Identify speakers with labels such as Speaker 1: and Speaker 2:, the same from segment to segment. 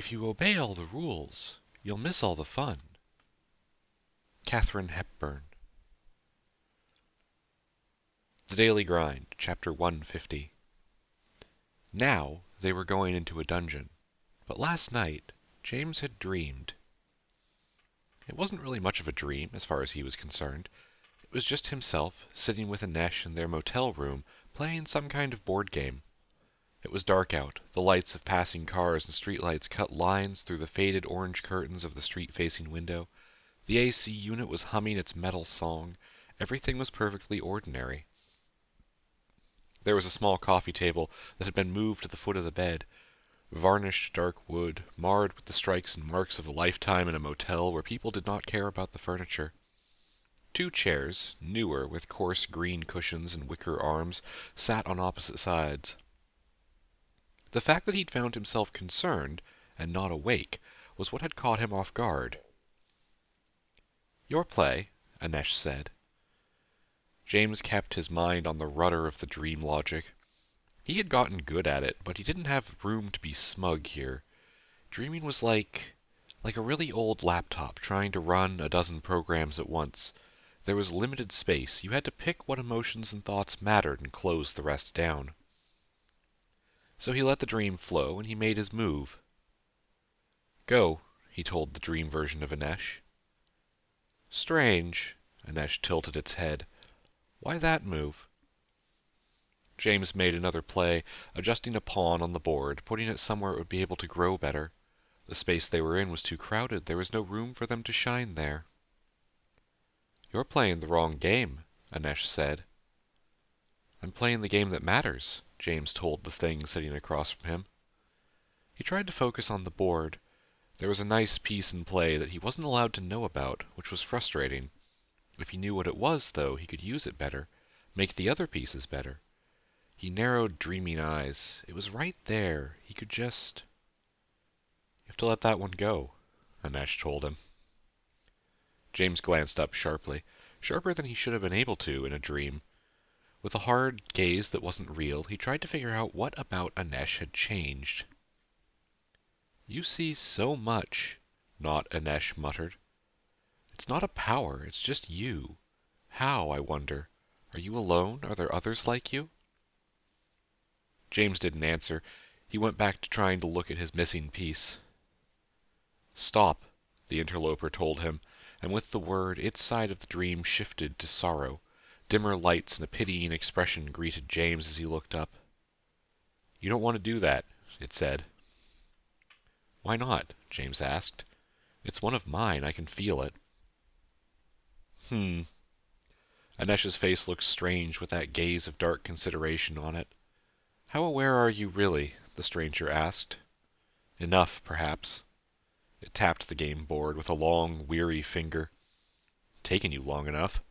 Speaker 1: If you obey all the rules, you'll miss all the fun. Katharine Hepburn. The Daily Grind, Chapter 150. Now they were going into a dungeon, but last night James had dreamed. It wasn't really much of a dream, as far as he was concerned. It was just himself, sitting with Anesh in their motel room, playing some kind of board game. It was dark out. The lights of passing cars and streetlights cut lines through the faded orange curtains of the street-facing window. The AC unit was humming its metal song. Everything was perfectly ordinary. There was a small coffee table that had been moved to the foot of the bed. Varnished dark wood, marred with the strikes and marks of a lifetime in a motel where people did not care about the furniture. 2 chairs, newer, with coarse green cushions and wicker arms, sat on opposite sides. The fact that he'd found himself concerned, and not awake, was what had caught him off guard. "Your play," Anesh said. James kept his mind on the rudder of the dream logic. He had gotten good at it, but he didn't have room to be smug here. Dreaming was like a really old laptop trying to run a dozen programs at once. There was limited space. You had to pick what emotions and thoughts mattered and close the rest down. So he let the dream flow, and he made his move. "Go," he told the dream version of Anesh. "Strange." Anesh tilted its head. "Why that move?" James made another play, adjusting a pawn on the board, putting it somewhere it would be able to grow better. The space they were in was too crowded. There was no room for them to shine there. "You're playing the wrong game," Anesh said. "I'm playing the game that matters," James told the thing sitting across from him. He tried to focus on the board. There was a nice piece in play that he wasn't allowed to know about, which was frustrating. If he knew what it was, though, he could use it better, make the other pieces better. He narrowed dreaming eyes. It was right there. He could just... "You have to let that one go," Anesh told him. James glanced up sharply, sharper than he should have been able to in a dream. With a hard gaze that wasn't real, he tried to figure out what about Anesh had changed. "You see so much," Not Anesh muttered. "It's not a power, it's just you. How, I wonder? Are you alone? Are there others like you?" James didn't answer. He went back to trying to look at his missing piece. "Stop," the interloper told him, and with the word its side of the dream shifted to sorrow. Dimmer lights and a pitying expression greeted James as he looked up. "You don't want to do that," it said. "Why not?" James asked. "It's one of mine. I can feel it." Anesh's face looked strange with that gaze of dark consideration on it. "How aware are you really?" the stranger asked. "Enough, perhaps." It tapped the game board with a long, weary finger. "Taken you long enough."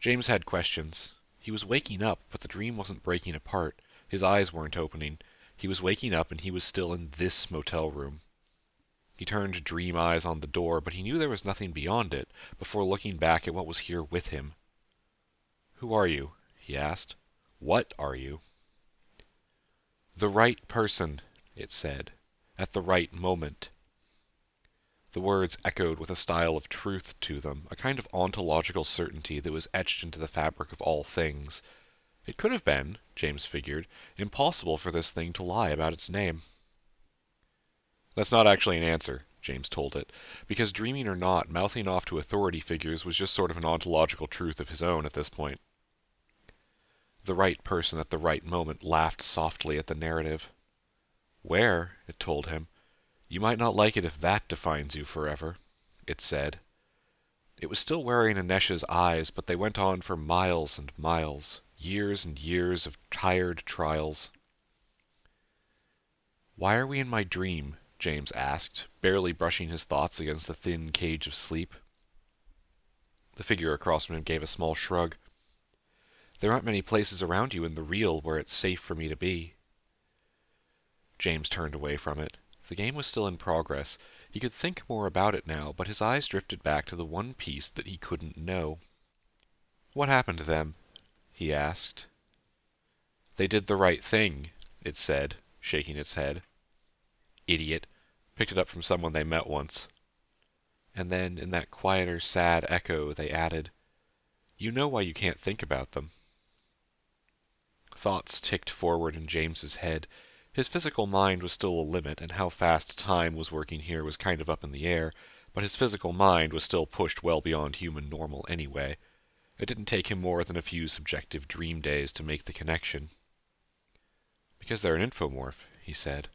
Speaker 1: James had questions. He was waking up, but the dream wasn't breaking apart. His eyes weren't opening. He was waking up, and he was still in this motel room. He turned dream eyes on the door, but he knew there was nothing beyond it, before looking back at what was here with him. "Who are you?" he asked. "What are you?" "The right person," it said. "At the right moment." The words echoed with a style of truth to them, a kind of ontological certainty that was etched into the fabric of all things. It could have been, James figured, impossible for this thing to lie about its name. "That's not actually an answer," James told it, because dreaming or not, mouthing off to authority figures was just sort of an ontological truth of his own at this point. The right person at the right moment laughed softly at the narrative. "Where?" it told him. "You might not like it if that defines you forever," it said. It was still wearing Anesh's eyes, but they went on for miles and miles, years and years of tired trials. "Why are we in my dream?" James asked, barely brushing his thoughts against the thin cage of sleep. The figure across from him gave a small shrug. "There aren't many places around you in the real where it's safe for me to be." James turned away from it. The game was still in progress. He could think more about it now, but his eyes drifted back to the one piece that he couldn't know. "What happened to them?" he asked. "They did the right thing," it said, shaking its head. Idiot. Picked it up from someone they met once. And then, in that quieter, sad echo, they added, "You know why you can't think about them." Thoughts ticked forward in James's head. His physical mind was still a limit, and how fast time was working here was kind of up in the air, but his physical mind was still pushed well beyond human normal anyway. It didn't take him more than a few subjective dream days to make the connection. "Because they're an infomorph," he said.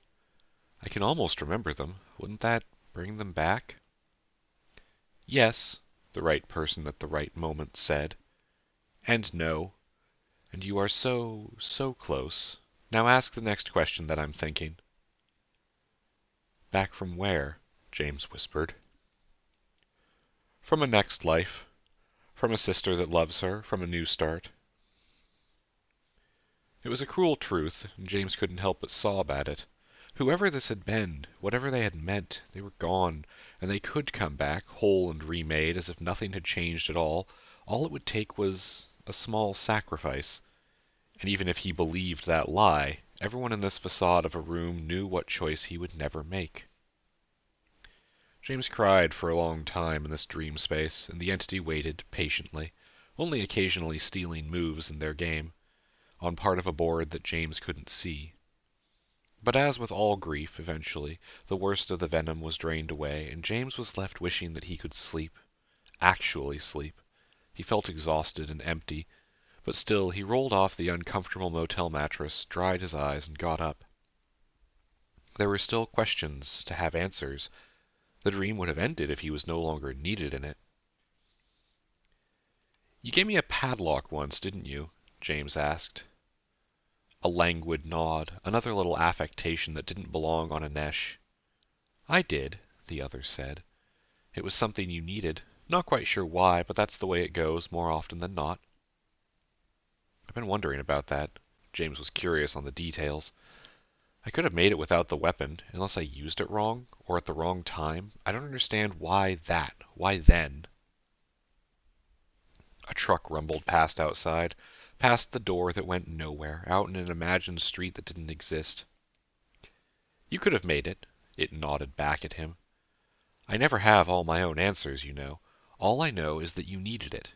Speaker 1: "I can almost remember them. Wouldn't that bring them back?" "Yes," the right person at the right moment said. "And no. And you are so close. Now ask the next question that I'm thinking." "Back from where?" James whispered. "From a next life. From a sister that loves her. From a new start." It was a cruel truth, and James couldn't help but sob at it. Whoever this had been, whatever they had meant, they were gone, and they could come back, whole and remade, as if nothing had changed at all. All it would take was a small sacrifice. And even if he believed that lie, everyone in this facade of a room knew what choice he would never make. James cried for a long time in this dream space, and the entity waited patiently, only occasionally stealing moves in their game, on part of a board that James couldn't see. But as with all grief, eventually, the worst of the venom was drained away, and James was left wishing that he could sleep. Actually sleep. He felt exhausted and empty, but still he rolled off the uncomfortable motel mattress, dried his eyes, and got up. There were still questions to have answers. The dream would have ended if he was no longer needed in it. "You gave me a padlock once, didn't you?" James asked. A languid nod, another little affectation that didn't belong on a nesh. "I did," the other said. "It was something you needed. Not quite sure why, but that's the way it goes more often than not." "I've been wondering about that." James was curious on the details. "I could have made it without the weapon, unless I used it wrong, or at the wrong time. I don't understand why that. Why then?" A truck rumbled past outside, past the door that went nowhere, out in an imagined street that didn't exist. "You could have made it," it nodded back at him. "I never have all my own answers, you know. All I know is that you needed it.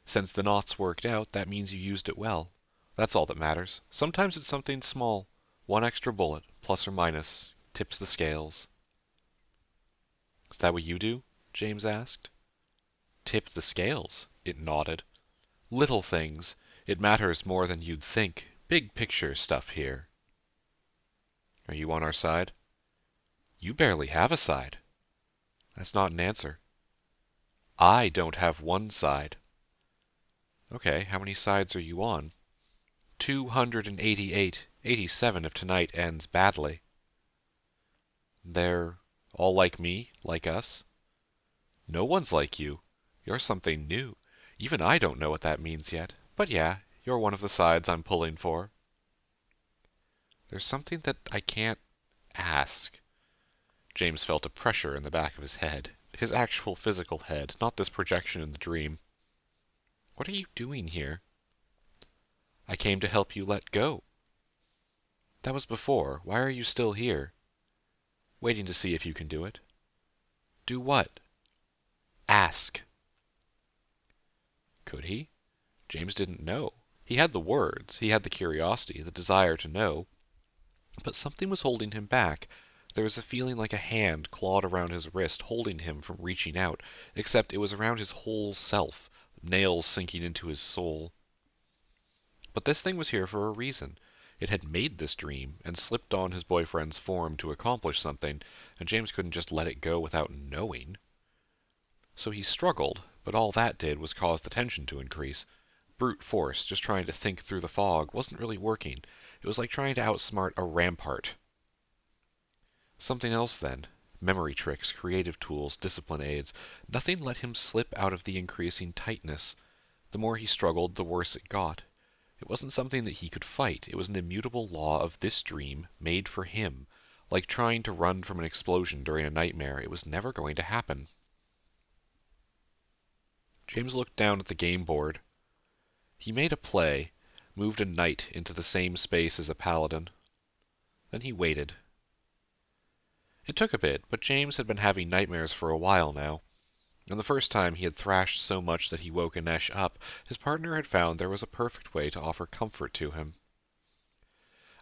Speaker 1: Since the knots worked out, that means you used it well. That's all that matters. Sometimes it's something small. One extra bullet, plus or minus, tips the scales." "Is that what you do?" James asked. "Tip the scales," it nodded. "Little things. It matters more than you'd think. Big picture stuff here." "Are you on our side?" "You barely have a side." "That's not an answer." "I don't have one side." "Okay, how many sides are you on?" 288. 87 if tonight ends badly." "They're all like me, like us?" "No one's like you. You're something new. Even I don't know what that means yet. But yeah, you're one of the sides I'm pulling for." "There's something that I can't ask." James felt a pressure in the back of his head. His actual physical head, not this projection in the dream. "What are you doing here?" "I came to help you let go." "That was before. Why are you still here?" "Waiting to see if you can do it." "Do what?" "Ask." Could he? James didn't know. He had the words, he had the curiosity, the desire to know. But something was holding him back. There was a feeling like a hand clawed around his wrist, holding him from reaching out, except it was around his whole self, nails sinking into his soul. But this thing was here for a reason. It had made this dream, and slipped on his boyfriend's form to accomplish something, and James couldn't just let it go without knowing. So he struggled, but all that did was cause the tension to increase. Brute force, just trying to think through the fog, wasn't really working. It was like trying to outsmart a rampart. Something else then. Memory tricks, creative tools, discipline aids. Nothing let him slip out of the increasing tightness. The more he struggled, the worse it got. It wasn't something that he could fight. It was an immutable law of this dream, made for him. Like trying to run from an explosion during a nightmare, it was never going to happen. James looked down at the game board. He made a play, moved a knight into the same space as a paladin. Then he waited. It took a bit, but James had been having nightmares for a while now, and the first time he had thrashed so much that he woke Anesh up, his partner had found there was a perfect way to offer comfort to him.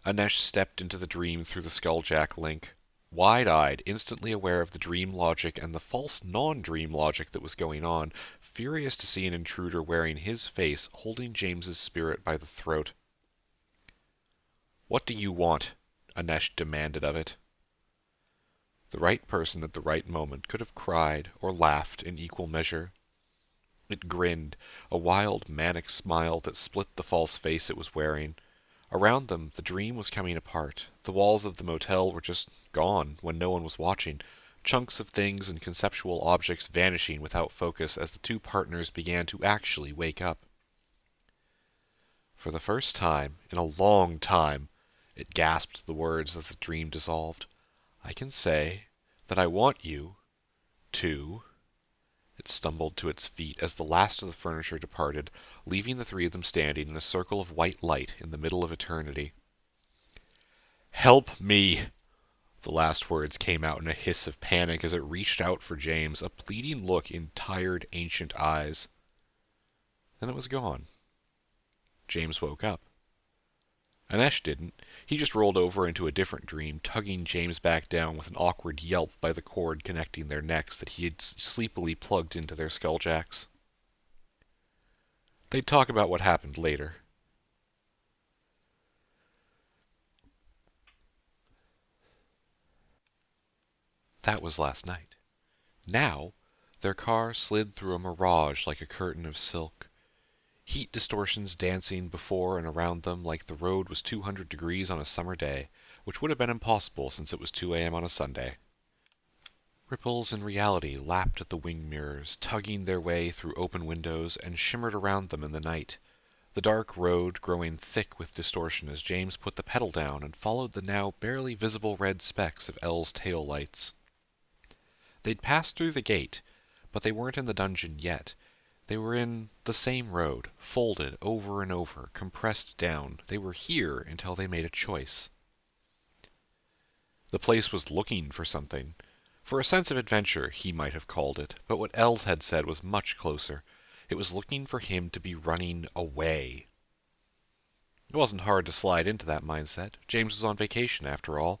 Speaker 1: Anesh stepped into the dream through the skulljack link, wide-eyed, instantly aware of the dream logic and the false non-dream logic that was going on, furious to see an intruder wearing his face, holding James's spirit by the throat. "What do you want?" Anesh demanded of it. The right person at the right moment could have cried or laughed in equal measure. It grinned, a wild, manic smile that split the false face it was wearing. Around them, the dream was coming apart. The walls of the motel were just gone when no one was watching, chunks of things and conceptual objects vanishing without focus as the two partners began to actually wake up. For the first time, in a long time, it gasped the words as the dream dissolved. "I can say that I want you to..." It stumbled to its feet as the last of the furniture departed, leaving the three of them standing in a circle of white light in the middle of eternity. "Help me!" The last words came out in a hiss of panic as it reached out for James, a pleading look in tired, ancient eyes. Then it was gone. James woke up. Anesh didn't. He just rolled over into a different dream, tugging James back down with an awkward yelp by the cord connecting their necks that he had sleepily plugged into their skulljacks. They'd talk about what happened later. That was last night. Now, their car slid through a mirage like a curtain of silk. Heat distortions dancing before and around them like the road was 200 degrees on a summer day, which would have been impossible since it was 2 a.m. on a Sunday. Ripples in reality lapped at the wing mirrors, tugging their way through open windows, and shimmered around them in the night, the dark road growing thick with distortion as James put the pedal down and followed the now barely visible red specks of Elle's tail lights. They'd passed through the gate, but they weren't in the dungeon yet. They were in the same road, folded over and over, compressed down. They were here until they made a choice. The place was looking for something. For a sense of adventure, he might have called it, but what Elle had said was much closer. It was looking for him to be running away. It wasn't hard to slide into that mindset. James was on vacation, after all,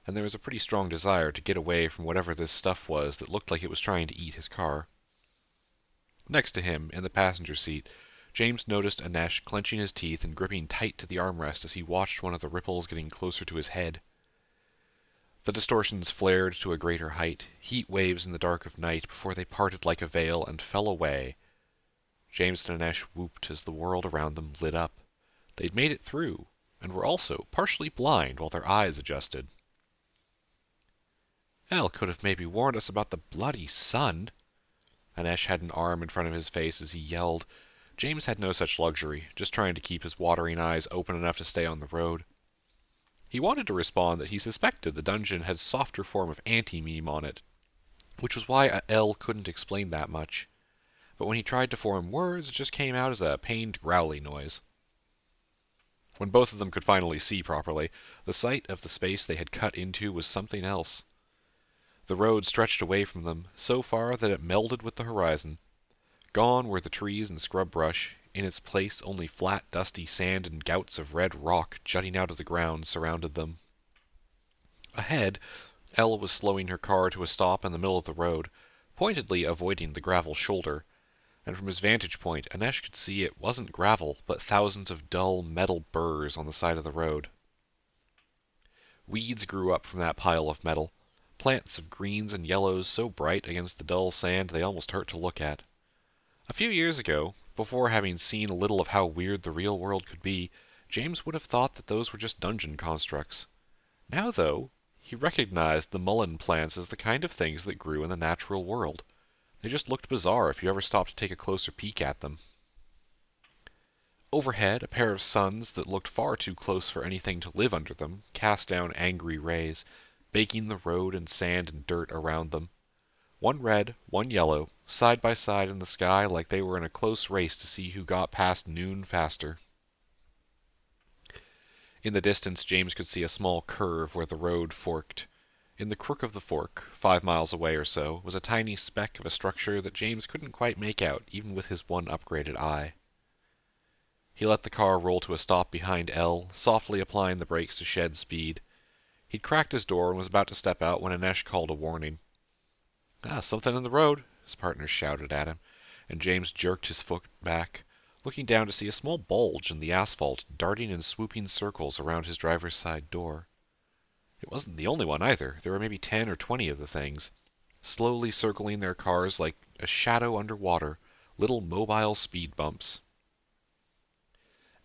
Speaker 1: and there was a pretty strong desire to get away from whatever this stuff was that looked like it was trying to eat his car. Next to him, in the passenger seat, James noticed Anesh clenching his teeth and gripping tight to the armrest as he watched one of the ripples getting closer to his head. The distortions flared to a greater height, heat waves in the dark of night, before they parted like a veil and fell away. James and Anesh whooped as the world around them lit up. They'd made it through, and were also partially blind while their eyes adjusted. Elle could have maybe warned us about the bloody sun. Anesh had an arm in front of his face as he yelled. James had no such luxury, just trying to keep his watering eyes open enough to stay on the road. He wanted to respond that he suspected the dungeon had softer form of anti-meme on it, which was why Elle couldn't explain that much. But when he tried to form words, it just came out as a pained, growly noise. When both of them could finally see properly, the sight of the space they had cut into was something else. The road stretched away from them, so far that it melded with the horizon. Gone were the trees and scrub brush. In its place, only flat, dusty sand and gouts of red rock jutting out of the ground surrounded them. Ahead, Elle was slowing her car to a stop in the middle of the road, pointedly avoiding the gravel shoulder, and from his vantage point, Anesh could see it wasn't gravel, but thousands of dull metal burrs on the side of the road. Weeds grew up from that pile of metal, plants of greens and yellows so bright against the dull sand they almost hurt to look at. A few years ago, before having seen a little of how weird the real world could be, James would have thought that those were just dungeon constructs. Now, though, he recognized the mullein plants as the kind of things that grew in the natural world. They just looked bizarre if you ever stopped to take a closer peek at them. Overhead, a pair of suns that looked far too close for anything to live under them cast down angry rays, baking the road and sand and dirt around them. One red, one yellow, side by side in the sky like they were in a close race to see who got past noon faster. In the distance, James could see a small curve where the road forked. In the crook of the fork, 5 miles away or so, was a tiny speck of a structure that James couldn't quite make out, even with his one upgraded eye. He let the car roll to a stop behind Elle, softly applying the brakes to shed speed. He'd cracked his door and was about to step out when Anesh called a warning. "Ah, something in the road," his partner shouted at him, and James jerked his foot back, looking down to see a small bulge in the asphalt darting in swooping circles around his driver's side door. It wasn't the only one either. There were maybe 10 or 20 of the things, slowly circling their cars like a shadow underwater, little mobile speed bumps.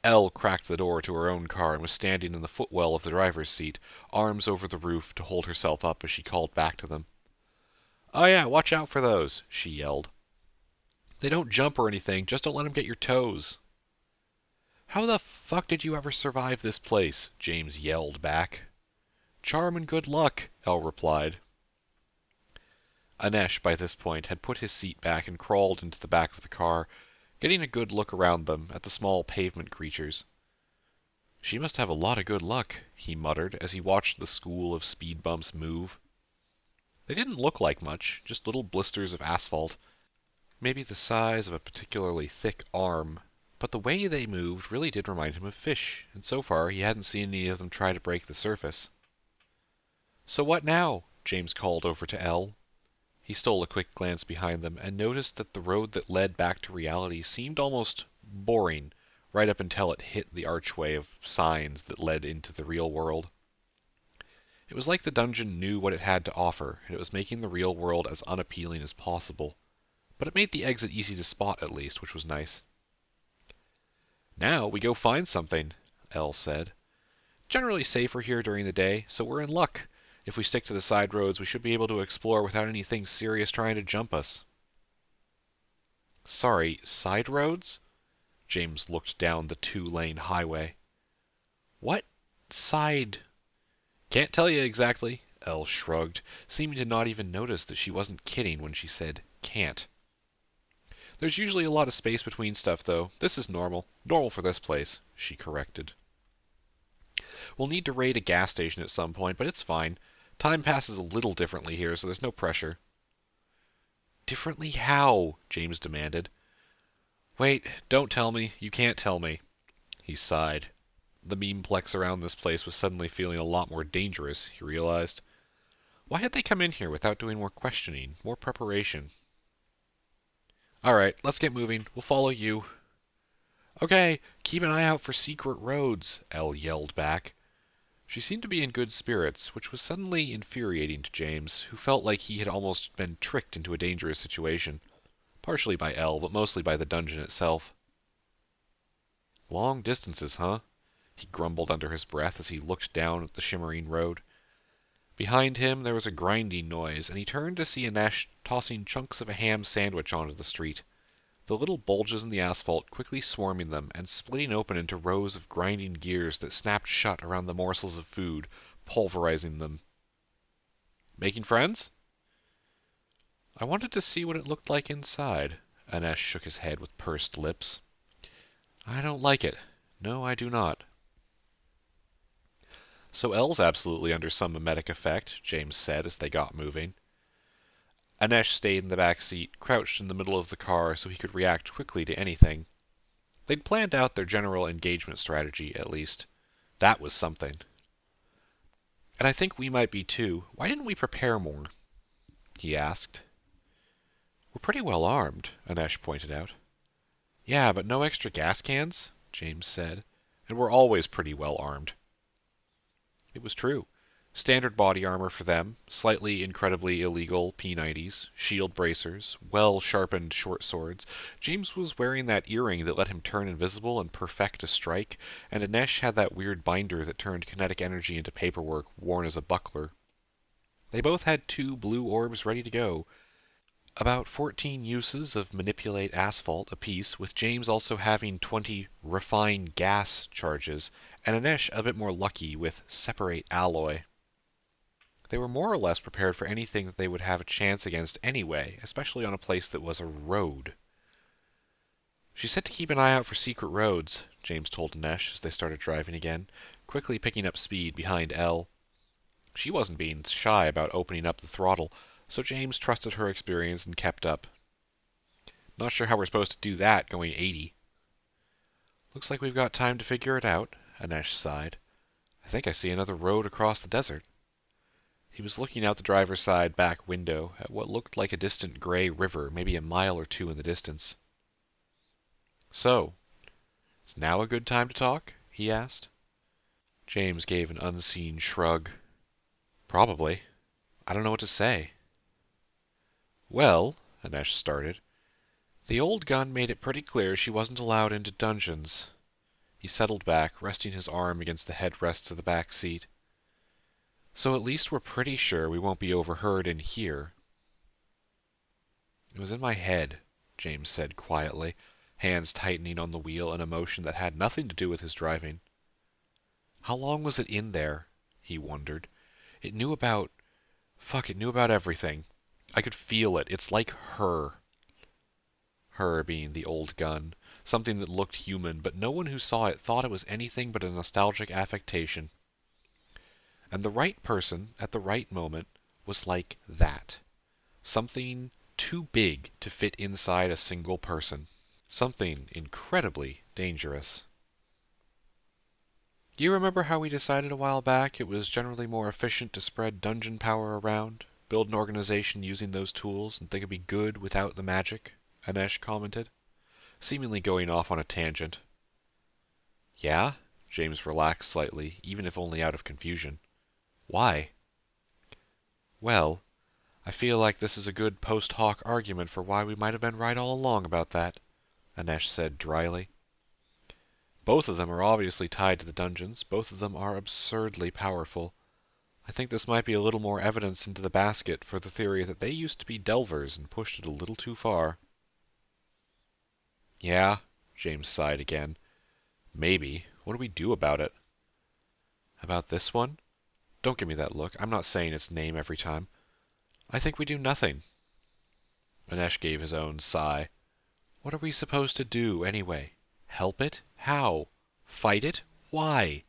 Speaker 1: Elle cracked the door to her own car and was standing in the footwell of the driver's seat, arms over the roof to hold herself up as she called back to them. "Oh yeah, watch out for those," she yelled. "They don't jump or anything, just don't let them get your toes." "How the fuck did you ever survive this place?" James yelled back. "Charm and good luck," Elle replied. Anesh, by this point, had put his seat back and crawled into the back of the car, getting a good look around them at the small pavement creatures. "She must have a lot of good luck," he muttered as he watched the school of speed bumps move. They didn't look like much, just little blisters of asphalt, maybe the size of a particularly thick arm, but the way they moved really did remind him of fish, and so far he hadn't seen any of them try to break the surface. "So what now?" James called over to Elle. He stole a quick glance behind them and noticed that the road that led back to reality seemed almost boring, right up until it hit the archway of signs that led into the real world. It was like the dungeon knew what it had to offer, and it was making the real world as unappealing as possible. But it made the exit easy to spot at least, which was nice. "Now we go find something," Elle said. "Generally safer here during the day, so we're in luck. If we stick to the side roads, we should be able to explore without anything serious trying to jump us." "Sorry, side roads?" James looked down the 2-lane highway. "What side?" "Can't tell you exactly," Elle shrugged, seeming to not even notice that she wasn't kidding when she said can't. "There's usually a lot of space between stuff, though. This is normal. Normal for this place," she corrected. "We'll need to raid a gas station at some point, but it's fine. Time passes a little differently here, so there's no pressure." "Differently how?" James demanded. "Wait, don't tell me. You can't tell me." He sighed. The memeplex around this place was suddenly feeling a lot more dangerous, he realized. Why had they come in here without doing more questioning, more preparation? "All right, let's get moving. We'll follow you." "Okay, keep an eye out for secret roads," Elle yelled back. She seemed to be in good spirits, which was suddenly infuriating to James, who felt like he had almost been tricked into a dangerous situation, partially by Elle, but mostly by the dungeon itself. "Long distances, huh?" he grumbled under his breath as he looked down at the shimmering road. Behind him there was a grinding noise, and he turned to see Anesh tossing chunks of a ham sandwich onto the street, the little bulges in the asphalt quickly swarming them and splitting open into rows of grinding gears that snapped shut around the morsels of food, pulverizing them. "Making friends?" "I wanted to see what it looked like inside." Anesh shook his head with pursed lips. "I don't like it. No, I do not." "So Elle's absolutely under some emetic effect," James said as they got moving. Anesh stayed in the back seat, crouched in the middle of the car so he could react quickly to anything. They'd planned out their general engagement strategy, at least. That was something. "And I think we might be too. Why didn't we prepare more?" he asked. "We're pretty well armed," Anesh pointed out. "Yeah, but no extra gas cans," James said. "And we're always pretty well armed." It was true. Standard body armor for them, slightly incredibly illegal P90s, shield bracers, well-sharpened short swords. James was wearing that earring that let him turn invisible and perfect a strike, and Anesh had that weird binder that turned kinetic energy into paperwork worn as a buckler. They both had 2 blue orbs ready to go. About 14 uses of manipulate asphalt apiece, with James also having 20 refine gas charges, and Anesh a bit more lucky with separate alloy. They were more or less prepared for anything that they would have a chance against anyway, especially on a place that was a road. "She said to keep an eye out for secret roads," James told Anesh as they started driving again, quickly picking up speed behind Elle. She wasn't being shy about opening up the throttle, so James trusted her experience and kept up. Not sure how we're supposed to do that going 80. Looks like we've got time to figure it out, Anesh sighed. I think I see another road across the desert. He was looking out the driver's side back window at what looked like a distant gray river, maybe a mile or two in the distance. So, is now a good time to talk? He asked. James gave an unseen shrug. Probably. I don't know what to say. Well, Anesh started, the old gun made it pretty clear she wasn't allowed into dungeons. He settled back, resting his arm against the headrests of the back seat. So at least we're pretty sure we won't be overheard in here. It was in my head, James said quietly, hands tightening on the wheel, an emotion that had nothing to do with his driving. How long was it in there? He wondered. It knew about... it knew about everything. I could feel it. It's like her. Her being the old gun. Something that looked human, but no one who saw it thought it was anything but a nostalgic affectation. And the right person, at the right moment, was like that. Something too big to fit inside a single person. Something incredibly dangerous. Do you remember how we decided a while back it was generally more efficient to spread dungeon power around, build an organization using those tools, and they could be good without the magic? Anesh commented, seemingly going off on a tangent. Yeah? James relaxed slightly, even if only out of confusion. Why? Well, I feel like this is a good post hoc argument for why we might have been right all along about that, Anesh said dryly. Both of them are obviously tied to the dungeons. Both of them are absurdly powerful. I think this might be a little more evidence into the basket for the theory that they used to be delvers and pushed it a little too far. Yeah, James sighed again. Maybe. What do we do about it? About this one? Don't give me that look. I'm not saying its name every time. I think we do nothing. Anesh gave his own sigh. What are we supposed to do, anyway? Help it? How? Fight it? Why?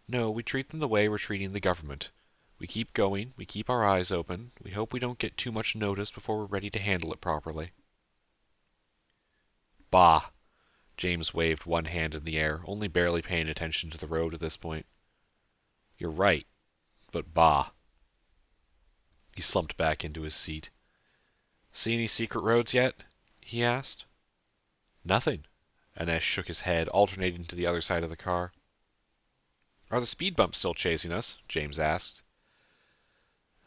Speaker 1: No, we treat them the way we're treating the government. We keep going, we keep our eyes open, we hope we don't get too much notice before we're ready to handle it properly. Bah! James waved one hand in the air, only barely paying attention to the road at this point. You're right, but bah. He slumped back into his seat. See any secret roads yet? He asked. Nothing. Anesh shook his head, alternating to the other side of the car. Are the speed bumps still chasing us? James asked.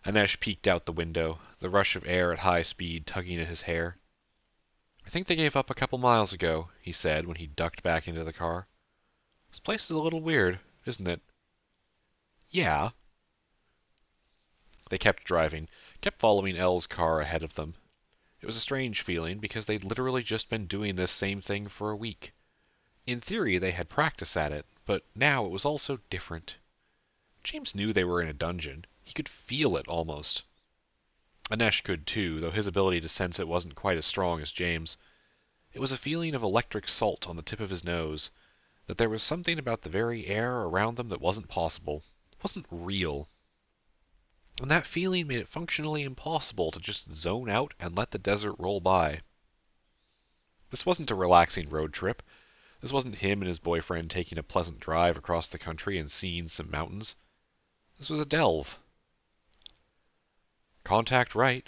Speaker 1: Anesh peeked out the window, the rush of air at high speed tugging at his hair. I think they gave up a couple miles ago, he said when he ducked back into the car. This place is a little weird, isn't it? Yeah. They kept driving, kept following Elle's car ahead of them. It was a strange feeling, because they'd literally just been doing this same thing for a week. In theory, they had practice at it, but now it was all so different. James knew they were in a dungeon. He could feel it, almost. Anesh could too, though his ability to sense it wasn't quite as strong as James'. It was a feeling of electric salt on the tip of his nose, that there was something about the very air around them that wasn't possible, wasn't real. And that feeling made it functionally impossible to just zone out and let the desert roll by. This wasn't a relaxing road trip. This wasn't him and his boyfriend taking a pleasant drive across the country and seeing some mountains. This was a delve. Contact right.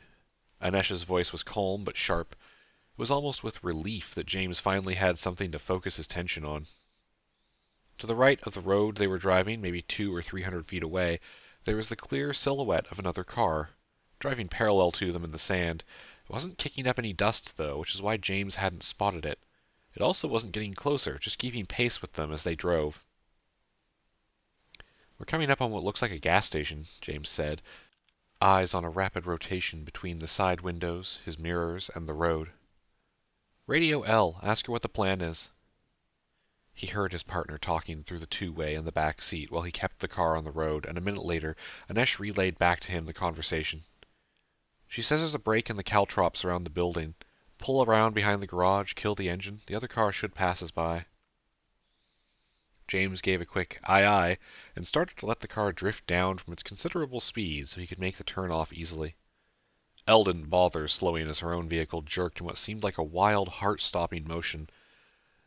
Speaker 1: Anesh's voice was calm but sharp. It was almost with relief that James finally had something to focus his tension on. To the right of the road they were driving, maybe 200 or 300 feet away, there was the clear silhouette of another car, driving parallel to them in the sand. It wasn't kicking up any dust, though, which is why James hadn't spotted it. It also wasn't getting closer, just keeping pace with them as they drove. We're coming up on what looks like a gas station, James said, eyes on a rapid rotation between the side windows, his mirrors, and the road. Radio L, ask her what the plan is. He heard his partner talking through the two-way in the back seat while he kept the car on the road, and a minute later, Anesh relayed back to him the conversation. She says there's a break in the caltrops around the building. Pull around behind the garage, kill the engine. The other car should pass us by. James gave a quick aye aye and started to let the car drift down from its considerable speed so he could make the turn off easily. Elle didn't bother slowing as her own vehicle jerked in what seemed like a wild, heart-stopping motion,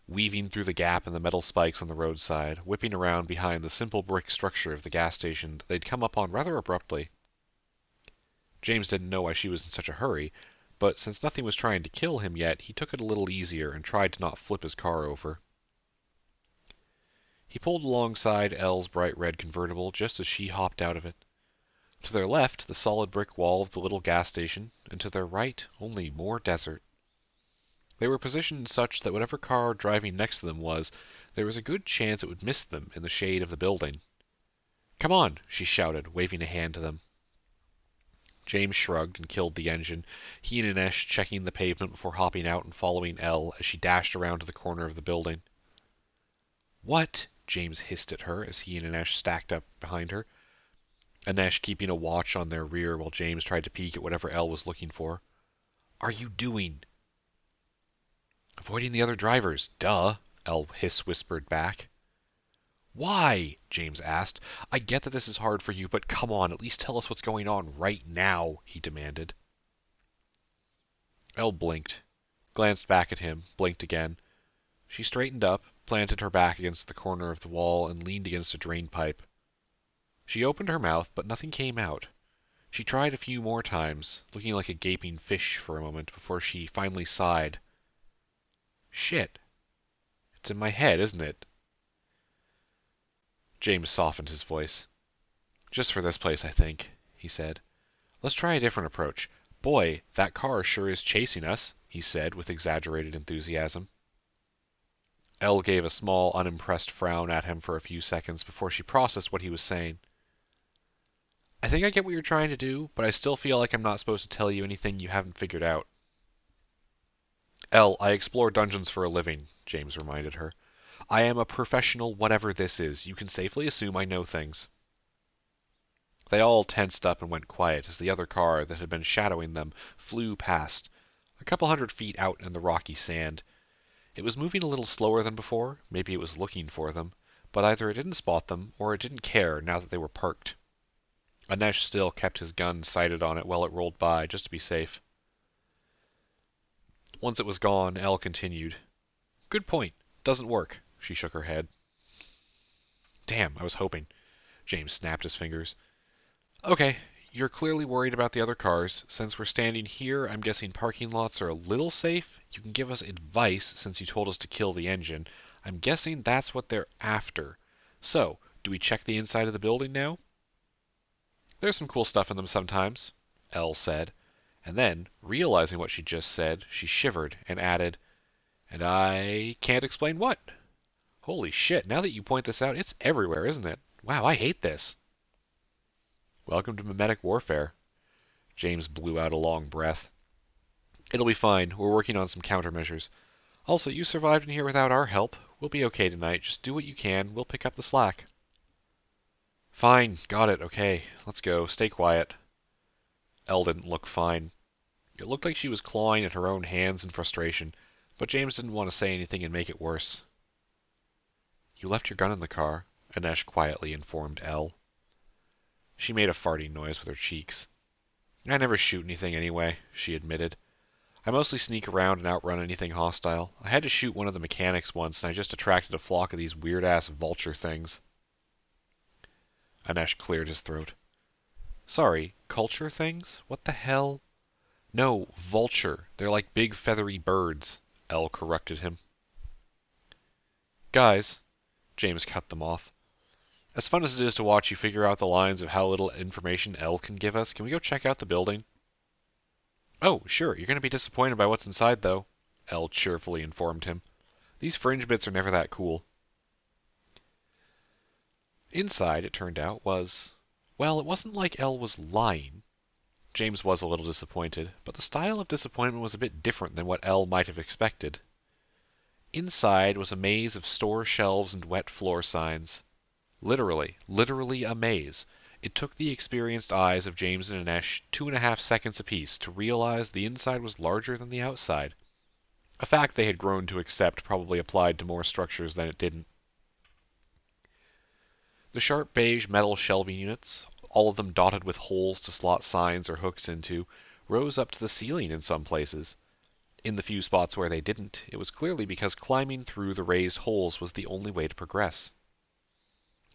Speaker 1: weaving through the gap in the metal spikes on the roadside, whipping around behind the simple brick structure of the gas station that they'd come upon rather abruptly. James didn't know why she was in such a hurry, but since nothing was trying to kill him yet, he took it a little easier and tried to not flip his car over. He pulled alongside Elle's bright red convertible just as she hopped out of it. To their left, the solid brick wall of the little gas station, and to their right, only more desert. They were positioned such that whatever car driving next to them was, there was a good chance it would miss them in the shade of the building. "Come on," she shouted, waving a hand to them. James shrugged and killed the engine, he and Inesh checking the pavement before hopping out and following Elle as she dashed around to the corner of the building. "What?" James hissed at her as he and Inesh stacked up behind her, Inesh keeping a watch on their rear while James tried to peek at whatever Elle was looking for. "Are you doing?" "Avoiding the other drivers, duh," Elle whispered back. "Why?" James asked. "I get that this is hard for you, but come on, at least tell us what's going on right now," he demanded. Elle blinked, glanced back at him, blinked again. She straightened up, planted her back against the corner of the wall, and leaned against a drain pipe. She opened her mouth, but nothing came out. She tried a few more times, looking like a gaping fish for a moment before she finally sighed. "Shit. It's in my head, isn't it?" James softened his voice. "Just for this place, I think," he said. "Let's try a different approach. Boy, that car sure is chasing us," he said with exaggerated enthusiasm. Elle gave a small, unimpressed frown at him for a few seconds before she processed what he was saying. "I think I get what you're trying to do, but I still feel like I'm not supposed to tell you anything you haven't figured out." "Elle, I explore dungeons for a living," James reminded her. "I am a professional whatever this is. You can safely assume I know things." They all tensed up and went quiet as the other car that had been shadowing them flew past, a couple 100 feet out in the rocky sand. It was moving a little slower than before, maybe it was looking for them, but either it didn't spot them or it didn't care now that they were parked. Inesh still kept his gun sighted on it while it rolled by, just to be safe. Once it was gone, Elle continued. "Good point. Doesn't work." She shook her head. "Damn, I was hoping." James snapped his fingers. "Okay, you're clearly worried about the other cars. Since we're standing here, I'm guessing parking lots are a little safe. You can give us advice since you told us to kill the engine. I'm guessing that's what they're after. So, do we check the inside of the building now?" "There's some cool stuff in them sometimes," Elle said, and then, realizing what she'd just said, she shivered and added, "And I can't explain what. Holy shit, now that you point this out, it's everywhere, isn't it? Wow, I hate this." "Welcome to mimetic warfare." James blew out a long breath. "It'll be fine. We're working on some countermeasures. Also, you survived in here without our help. We'll be okay tonight. Just do what you can. We'll pick up the slack." "Fine. Got it. Okay. Let's go. Stay quiet." Elle didn't look fine. It looked like she was clawing at her own hands in frustration, but James didn't want to say anything and make it worse. "You left your gun in the car," Inesh quietly informed Elle. She made a farting noise with her cheeks. "I never shoot anything anyway," she admitted. "I mostly sneak around and outrun anything hostile. I had to shoot one of the mechanics once, and I just attracted a flock of these weird-ass vulture things." Inesh cleared his throat. "Sorry, culture things? What the hell?" "No, vulture. They're like big feathery birds," Elle corrected him. "Guys," James cut them off. "As fun as it is to watch you figure out the lines of how little information Elle can give us, can we go check out the building?" "Oh, sure, you're going to be disappointed by what's inside, though," Elle cheerfully informed him. "These fringe bits are never that cool." Inside, it turned out, well, it wasn't like Elle was lying. James was a little disappointed, but the style of disappointment was a bit different than what Elle might have expected. Inside was a maze of store shelves and wet floor signs. Literally a maze. It took the experienced eyes of James and Inesh 2.5 seconds apiece to realize the inside was larger than the outside. A fact they had grown to accept probably applied to more structures than it didn't. The sharp beige metal shelving units, all of them dotted with holes to slot signs or hooks into, rose up to the ceiling in some places. In the few spots where they didn't, it was clearly because climbing through the raised holes was the only way to progress.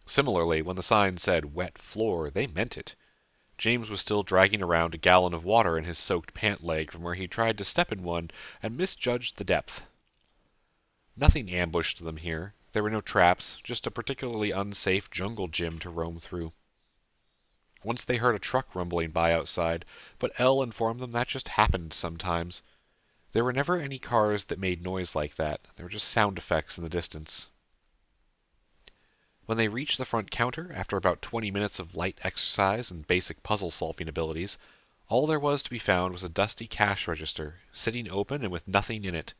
Speaker 1: Similarly, when the sign said wet floor, they meant it. James was still dragging around a gallon of water in his soaked pant leg from where he tried to step in one and misjudged the depth. Nothing ambushed them here. There were no traps, just a particularly unsafe jungle gym to roam through. Once they heard a truck rumbling by outside, but Elle informed them that just happened sometimes. There were never any cars that made noise like that. There were just sound effects in the distance. When they reached the front counter, after about 20 minutes of light exercise and basic puzzle-solving abilities, all there was to be found was a dusty cash register, sitting open and with nothing in it.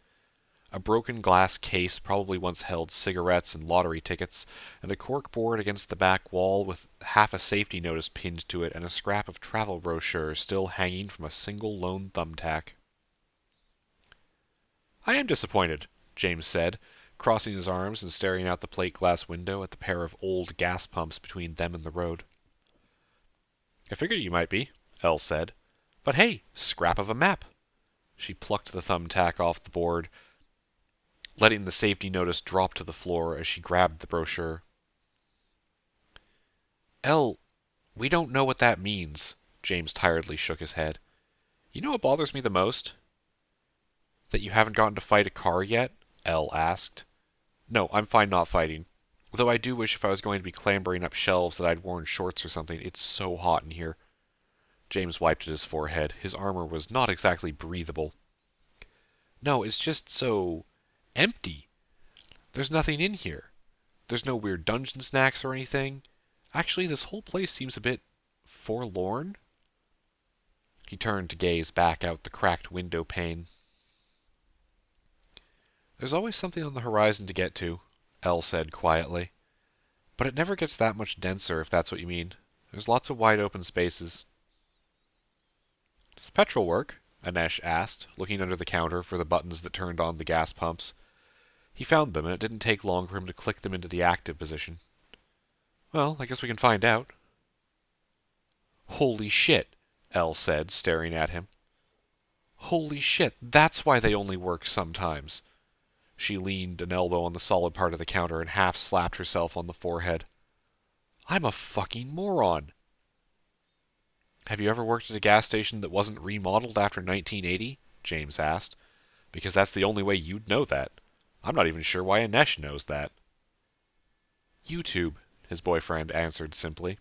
Speaker 1: A broken glass case probably once held cigarettes and lottery tickets, and a cork board against the back wall with half a safety notice pinned to it and a scrap of travel brochure still hanging from a single lone thumbtack. "I am disappointed," James said, crossing his arms and staring out the plate glass window at the pair of old gas pumps between them and the road. "I figured you might be," Elle said. "But hey, scrap of a map." She plucked the thumbtack off the board, letting the safety notice drop to the floor as she grabbed the brochure. "Elle, we don't know what that means." James tiredly shook his head. "You know what bothers me the most?" "That you haven't gotten to fight a car yet?" Elle asked. "No, I'm fine not fighting. Though I do wish if I was going to be clambering up shelves that I'd worn shorts or something. It's so hot in here." James wiped at his forehead. His armor was not exactly breathable. "No, it's just so empty. There's nothing in here. There's no weird dungeon snacks or anything. Actually, this whole place seems a bit forlorn." He turned to gaze back out the cracked window pane. "There's always something on the horizon to get to," Elle said quietly. "But it never gets that much denser, if that's what you mean. There's lots of wide open spaces." "Does the petrol work?" Anesh asked, looking under the counter for the buttons that turned on the gas pumps. He found them, and it didn't take long for him to click them into the active position. "Well, I guess we can find out." "Holy shit," Elle said, staring at him. "Holy shit, that's why they only work sometimes." She leaned an elbow on the solid part of the counter and half slapped herself on the forehead. "I'm a fucking moron." "Have you ever worked at a gas station that wasn't remodeled after 1980? James asked. "Because that's the only way you'd know that. I'm not even sure why Anesh knows that." "YouTube," his boyfriend answered simply.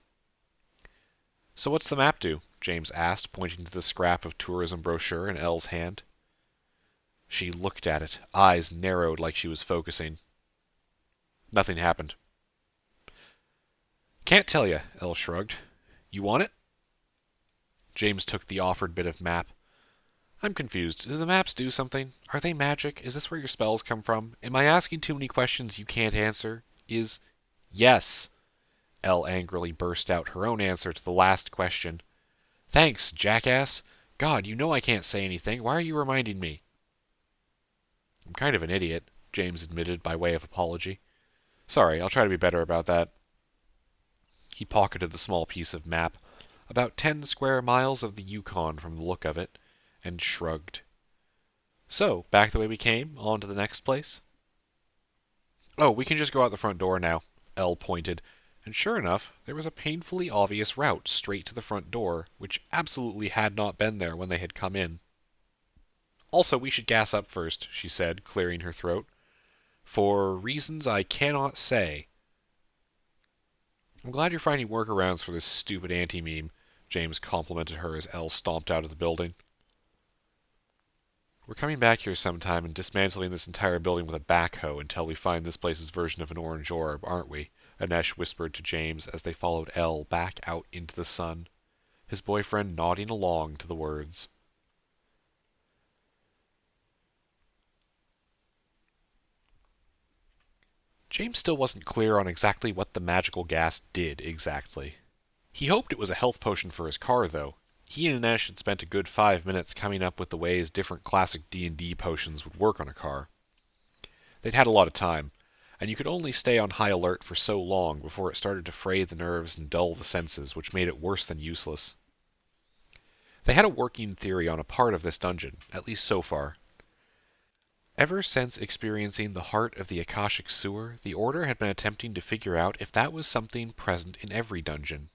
Speaker 1: "So what's the map do?" James asked, pointing to the scrap of tourism brochure in Elle's hand. She looked at it, eyes narrowed like she was focusing. Nothing happened. "Can't tell you," Elle shrugged. "You want it?" James took the offered bit of map. "I'm confused. Do the maps do something? Are they magic? Is this where your spells come from? Am I asking too many questions you can't answer? Is—" "Yes!" Elle angrily burst out her own answer to the last question. "Thanks, jackass! God, you know I can't say anything. Why are you reminding me?" "I'm kind of an idiot," James admitted by way of apology. "Sorry, I'll try to be better about that." He pocketed the small piece of map, about 10 square miles of the Yukon from the look of it, and shrugged. "So, back the way we came, on to the next place?" "Oh, we can just go out the front door now," Elle pointed, and sure enough, there was a painfully obvious route straight to the front door, which absolutely had not been there when they had come in. "Also, we should gas up first," she said, clearing her throat. "For reasons I cannot say." "I'm glad you're finding workarounds for this stupid anti-meme," James complimented her as Elle stomped out of the building. "We're coming back here sometime and dismantling this entire building with a backhoe until we find this place's version of an orange orb, aren't we?" Anesh whispered to James as they followed Elle back out into the sun, his boyfriend nodding along to the words. James still wasn't clear on exactly what the magical gas did exactly. He hoped it was a health potion for his car, though. He and Anesh had spent a good 5 minutes coming up with the ways different classic D&D potions would work on a car. They'd had a lot of time. and you could only stay on high alert for so long before it started to fray the nerves and dull the senses, which made it worse than useless. They had a working theory on a part of this dungeon, at least so far. Ever since experiencing the heart of the Akashic sewer, the Order had been attempting to figure out if that was something present in every dungeon.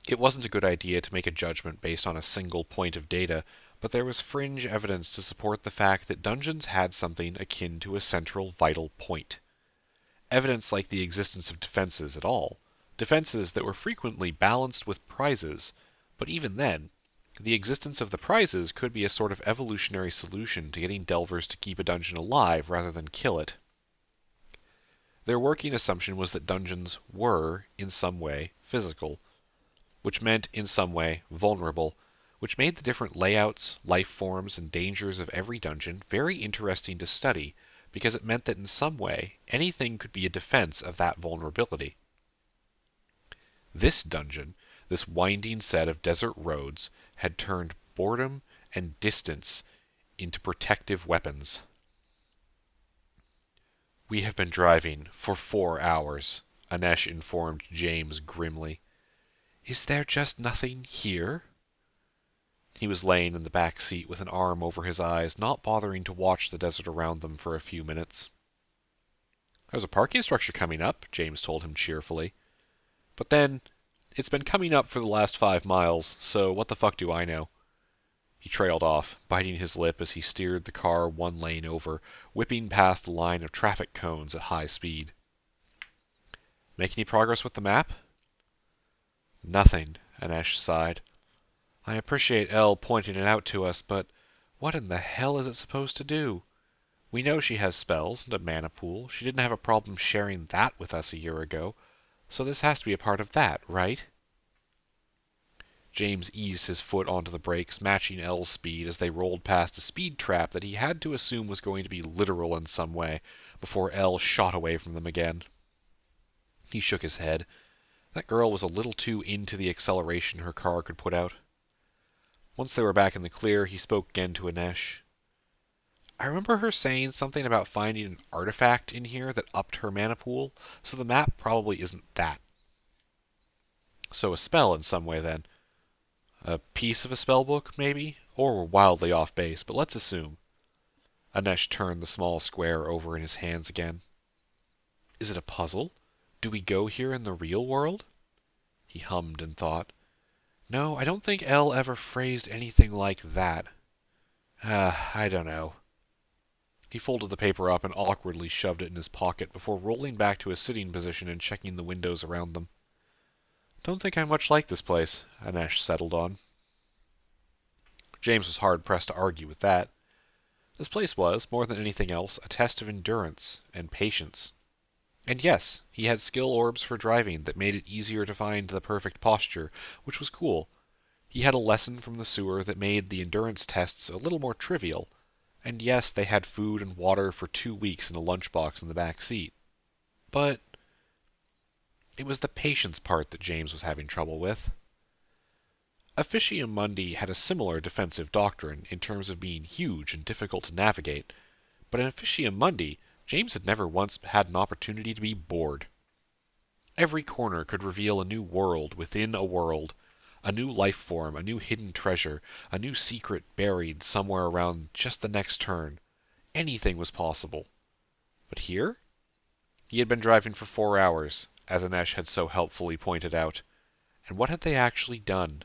Speaker 1: It wasn't a good idea to make a judgment based on a single point of data, but there was fringe evidence to support the fact that dungeons had something akin to a central vital point. Evidence like the existence of defenses at all, defenses that were frequently balanced with prizes, but even then, the existence of the prizes could be a sort of evolutionary solution to getting delvers to keep a dungeon alive rather than kill it. Their working assumption was that dungeons were, in some way, physical, which meant, in some way, vulnerable, which made the different layouts, life forms, and dangers of every dungeon very interesting to study, because it meant that in some way, anything could be a defense of that vulnerability. This dungeon, this winding set of desert roads, had turned boredom and distance into protective weapons. "We have been driving for 4 hours," Anesh informed James grimly. "Is there just nothing here?" He was laying in the back seat with an arm over his eyes, not bothering to watch the desert around them for a few minutes. "There's a parking structure coming up," James told him cheerfully. "But then, it's been coming up for the last 5 miles, so what the fuck do I know?" He trailed off, biting his lip as he steered the car one lane over, whipping past a line of traffic cones at high speed. "Make any progress with the map?" "Nothing," Anesh sighed. "I appreciate Elle pointing it out to us, but what in the hell is it supposed to do? We know she has spells and a mana pool. She didn't have a problem sharing that with us a year ago, so this has to be a part of that, right?" James eased his foot onto the brakes, matching Elle's speed as they rolled past a speed trap that he had to assume was going to be literal in some way, before Elle shot away from them again. He shook his head. That girl was a little too into the acceleration her car could put out. Once they were back in the clear, he spoke again to Anesh. "I remember her saying something about finding an artifact in here that upped her mana pool, so the map probably isn't that." "So a spell in some way, then. A piece of a spell book, maybe? Or we're wildly off base, but let's assume." Anesh turned the small square over in his hands again. "Is it a puzzle? Do we go here in the real world?" He hummed and thought. "No, I don't think Elle ever phrased anything like that. I don't know." He folded the paper up and awkwardly shoved it in his pocket before rolling back to a sitting position and checking the windows around them. "Don't think I much like this place," Anesh settled on. James was hard-pressed to argue with that. This place was, more than anything else, a test of endurance and patience. And yes, he had skill orbs for driving that made it easier to find the perfect posture, which was cool. He had a lesson from the sewer that made the endurance tests a little more trivial. And yes, they had food and water for 2 weeks in a lunchbox in the back seat. But it was the patience part that James was having trouble with. Officium Mundi had a similar defensive doctrine in terms of being huge and difficult to navigate, but in Officium Mundi, James had never once had an opportunity to be bored. Every corner could reveal a new world within a world, a new life form, a new hidden treasure, a new secret buried somewhere around just the next turn. Anything was possible. But here? He had been driving for 4 hours, as Anesh had so helpfully pointed out, and what had they actually done?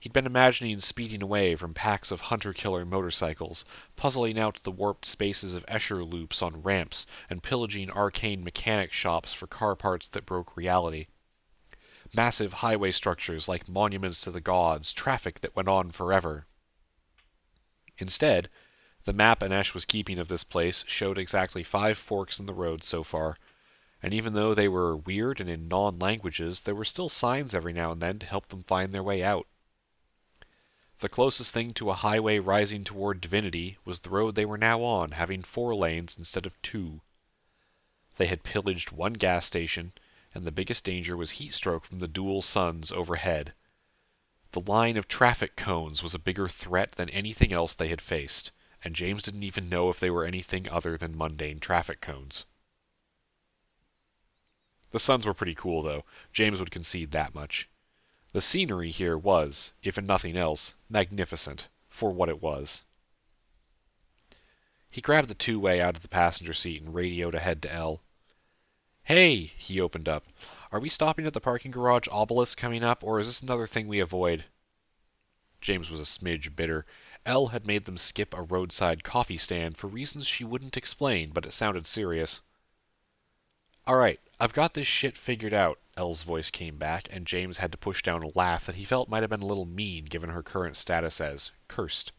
Speaker 1: He'd been imagining speeding away from packs of hunter-killer motorcycles, puzzling out the warped spaces of Escher loops on ramps, and pillaging arcane mechanic shops for car parts that broke reality. Massive highway structures like monuments to the gods, traffic that went on forever. Instead, the map Anesh was keeping of this place showed exactly 5 forks in the road so far, and even though they were weird and in non-languages, there were still signs every now and then to help them find their way out. The closest thing to a highway rising toward divinity was the road they were now on, having 4 lanes instead of 2. They had pillaged 1 gas station, and the biggest danger was heat stroke from the dual suns overhead. The line of traffic cones was a bigger threat than anything else they had faced, and James didn't even know if they were anything other than mundane traffic cones. The suns were pretty cool, though. James would concede that much. The scenery here was, if in nothing else, magnificent, for what it was. He grabbed the two-way out of the passenger seat and radioed ahead to Elle. "Hey," he opened up. "Are we stopping at the parking garage obelisk coming up, or is this another thing we avoid?" James was a smidge bitter. Elle had made them skip a roadside coffee stand for reasons she wouldn't explain, but it sounded serious. "Alright, I've got this shit figured out," Elle's voice came back, and James had to push down a laugh that he felt might have been a little mean given her current status as cursed.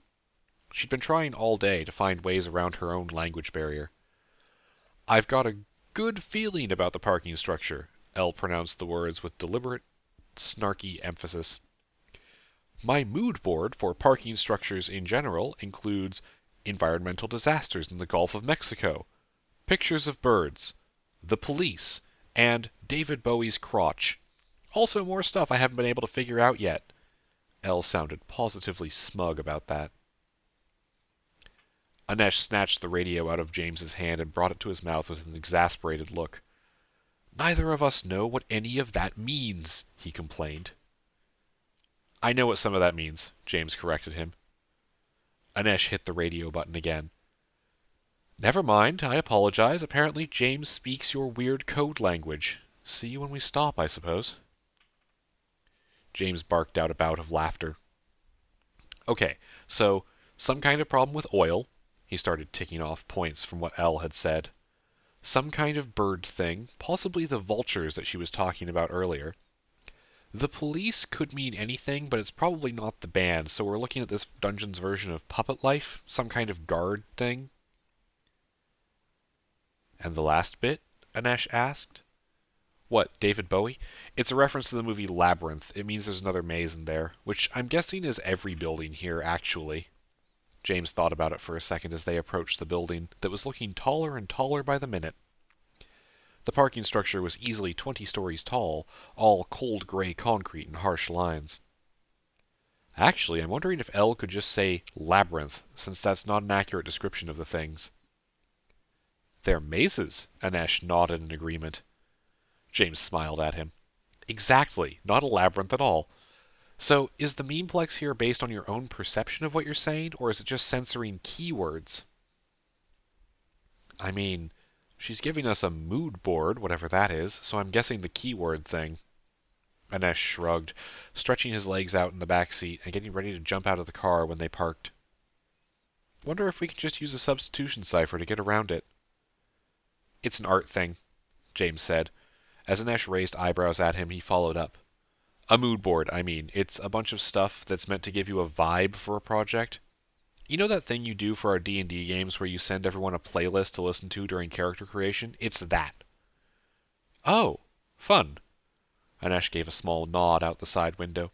Speaker 1: She'd been trying all day to find ways around her own language barrier. "I've got a good feeling about the parking structure," Elle pronounced the words with deliberate, snarky emphasis. "My mood board for parking structures in general includes environmental disasters in the Gulf of Mexico, pictures of birds, the police, and David Bowie's crotch. Also more stuff I haven't been able to figure out yet." Elle sounded positively smug about that. Anesh snatched the radio out of James's hand and brought it to his mouth with an exasperated look. "Neither of us know what any of that means," he complained. "I know what some of that means," James corrected him. Anesh hit the radio button again. "Never mind, I apologize. Apparently James speaks your weird code language. See you when we stop, I suppose." James barked out a bout of laughter. "Okay, so some kind of problem with oil." He started ticking off points from what Elle had said. "Some kind of bird thing, possibly the vultures that she was talking about earlier. The police could mean anything, but it's probably not the band, so we're looking at this dungeon's version of puppet life, some kind of guard thing." "And the last bit?" Anesh asked. "What, David Bowie? It's a reference to the movie Labyrinth. It means there's another maze in there, which I'm guessing is every building here, actually." James thought about it for a second as they approached the building that was looking taller and taller by the minute. The parking structure was easily 20 stories tall, all cold gray concrete and harsh lines. "Actually, I'm wondering if Elle could just say labyrinth, since that's not an accurate description of the things." "They're mazes," Anesh nodded in agreement. James smiled at him. "Exactly, not a labyrinth at all. So, is the memeplex here based on your own perception of what you're saying, or is it just censoring keywords?" "I mean, she's giving us a mood board, whatever that is, so I'm guessing the keyword thing." Anesh shrugged, stretching his legs out in the back seat and getting ready to jump out of the car when they parked. "Wonder if we can just use a substitution cipher to get around it." "It's an art thing," James said. As Anesh raised eyebrows at him, he followed up. "A mood board, I mean. It's a bunch of stuff that's meant to give you a vibe for a project. You know that thing you do for our D&D games where you send everyone a playlist to listen to during character creation? It's that." "Oh, fun." Anesh gave a small nod out the side window.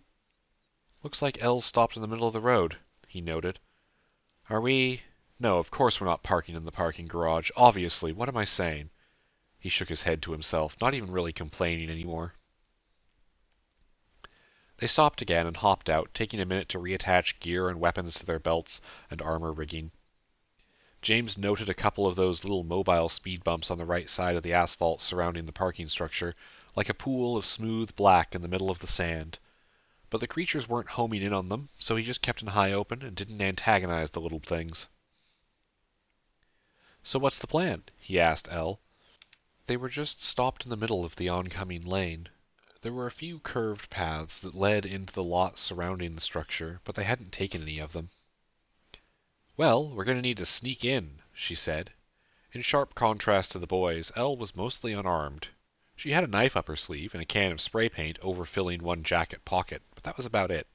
Speaker 1: "Looks like Elle's stopped in the middle of the road," he noted. "Are we... No, of course we're not parking in the parking garage. Obviously, what am I saying?" He shook his head to himself, not even really complaining anymore. They stopped again and hopped out, taking a minute to reattach gear and weapons to their belts and armor rigging. James noted a couple of those little mobile speed bumps on the right side of the asphalt surrounding the parking structure, like a pool of smooth black in the middle of the sand. But the creatures weren't homing in on them, so he just kept an eye open and didn't antagonize the little things. "So what's the plan?" he asked Elle. They were just stopped in the middle of the oncoming lane. There were a few curved paths that led into the lots surrounding the structure, but they hadn't taken any of them. "Well, we're going to need to sneak in," she said. In sharp contrast to the boys, Elle was mostly unarmed. She had a knife up her sleeve and a can of spray paint overfilling one jacket pocket, but that was about it.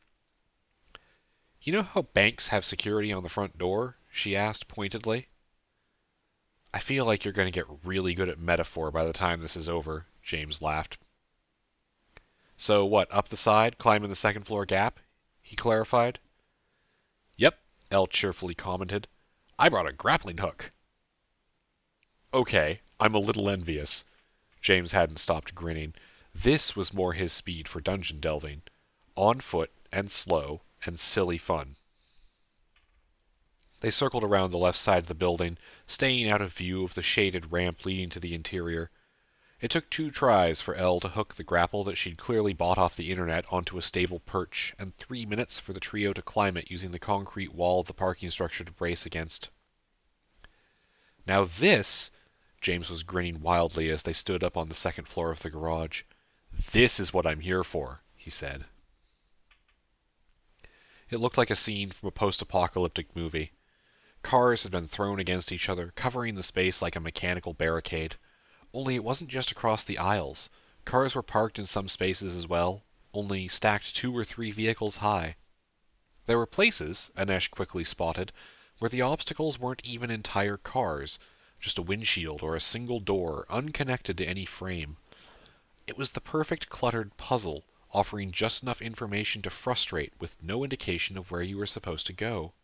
Speaker 1: "You know how banks have security on the front door?" she asked pointedly. "I feel like you're going to get really good at metaphor by the time this is over," James laughed. "So what, up the side, climbing the second floor gap?" he clarified. "Yep," Elle cheerfully commented. "I brought a grappling hook." "Okay, I'm a little envious." James hadn't stopped grinning. This was more his speed for dungeon delving. On foot, and slow, and silly fun. They circled around the left side of the building, staying out of view of the shaded ramp leading to the interior. It took 2 tries for Elle to hook the grapple that she'd clearly bought off the internet onto a stable perch, and 3 minutes for the trio to climb it using the concrete wall of the parking structure to brace against. Now this, James was grinning wildly as they stood up on the second floor of the garage. This is what I'm here for, he said. It looked like a scene from a post-apocalyptic movie. Cars had been thrown against each other, covering the space like a mechanical barricade. Only it wasn't just across the aisles. Cars were parked in some spaces as well, only stacked 2 or 3 vehicles high. There were places, Anesh quickly spotted, where the obstacles weren't even entire cars, just a windshield or a single door, unconnected to any frame. It was the perfect cluttered puzzle, offering just enough information to frustrate with no indication of where you were supposed to go.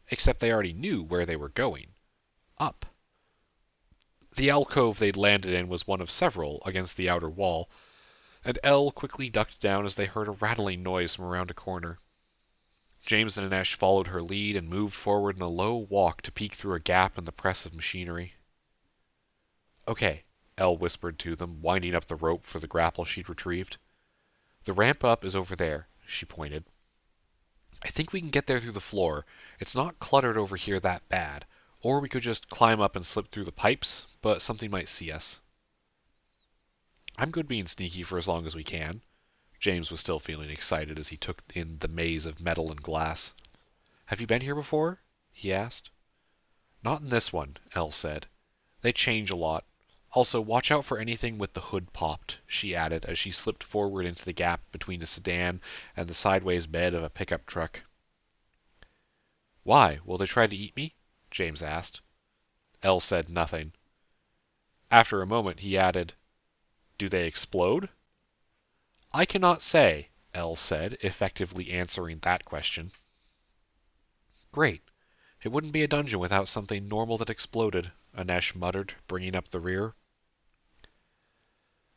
Speaker 1: Except they already knew where they were going. Up. The alcove they'd landed in was one of several against the outer wall, and Elle quickly ducked down as they heard a rattling noise from around a corner. James and Anesh followed her lead and moved forward in a low walk to peek through a gap in the press of machinery. Okay, Elle whispered to them, winding up the rope for the grapple she'd retrieved. The ramp up is over there, she pointed. I think we can get there through the floor. It's not cluttered over here that bad. Or we could just climb up and slip through the pipes, but something might see us. I'm good being sneaky for as long as we can. James was still feeling excited as he took in the maze of metal and glass. Have you been here before? He asked. Not in this one, Elle said. They change a lot. Also, watch out for anything with the hood popped, she added as she slipped forward into the gap between a sedan and the sideways bed of a pickup truck. Why? Will they try to eat me? James asked. Elle said nothing. After a moment, he added, Do they explode? I cannot say, Elle said, effectively answering that question. Great. It wouldn't be a dungeon without something normal that exploded, Anesh muttered, bringing up the rear.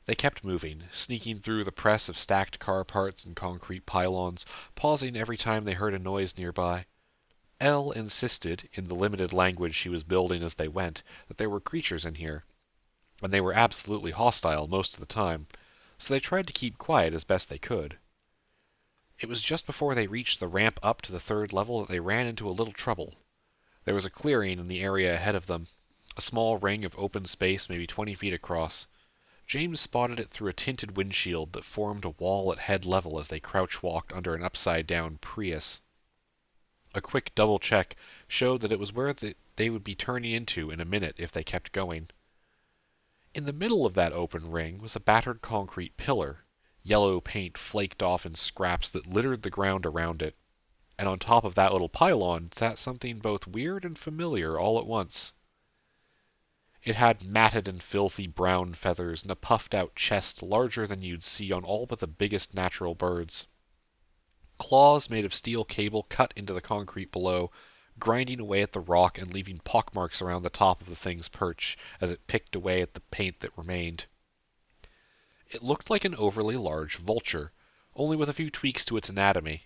Speaker 1: They kept moving, sneaking through the press of stacked car parts and concrete pylons, pausing every time they heard a noise nearby. Elle insisted, in the limited language she was building as they went, that there were creatures in here, and they were absolutely hostile most of the time, so they tried to keep quiet as best they could. It was just before they reached the ramp up to the 3rd level that they ran into a little trouble. There was a clearing in the area ahead of them, a small ring of open space maybe 20 feet across. James spotted it through a tinted windshield that formed a wall at head level as they crouch-walked under an upside-down Prius. A quick double check showed that it was where they would be turning into in a minute if they kept going. In the middle of that open ring was a battered concrete pillar, yellow paint flaked off in scraps that littered the ground around it, and on top of that little pylon sat something both weird and familiar all at once. It had matted and filthy brown feathers and a puffed-out chest larger than you'd see on all but the biggest natural birds. Claws made of steel cable cut into the concrete below, grinding away at the rock and leaving pockmarks around the top of the thing's perch as it picked away at the paint that remained. It looked like an overly large vulture, only with a few tweaks to its anatomy.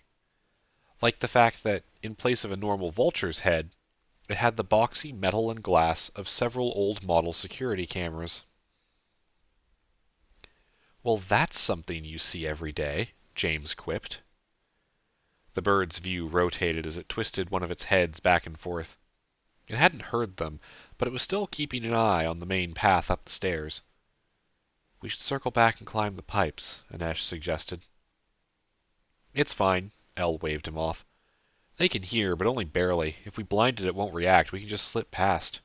Speaker 1: Like the fact that, in place of a normal vulture's head, it had the boxy metal and glass of several old model security cameras. Well, that's something you see every day, James quipped. The bird's view rotated as it twisted one of its heads back and forth. It hadn't heard them, but it was still keeping an eye on the main path up the stairs. We should circle back and climb the pipes, Anesh suggested. It's fine, Elle waved him off. They can hear, but only barely. If we blind it won't react. We can just slip past.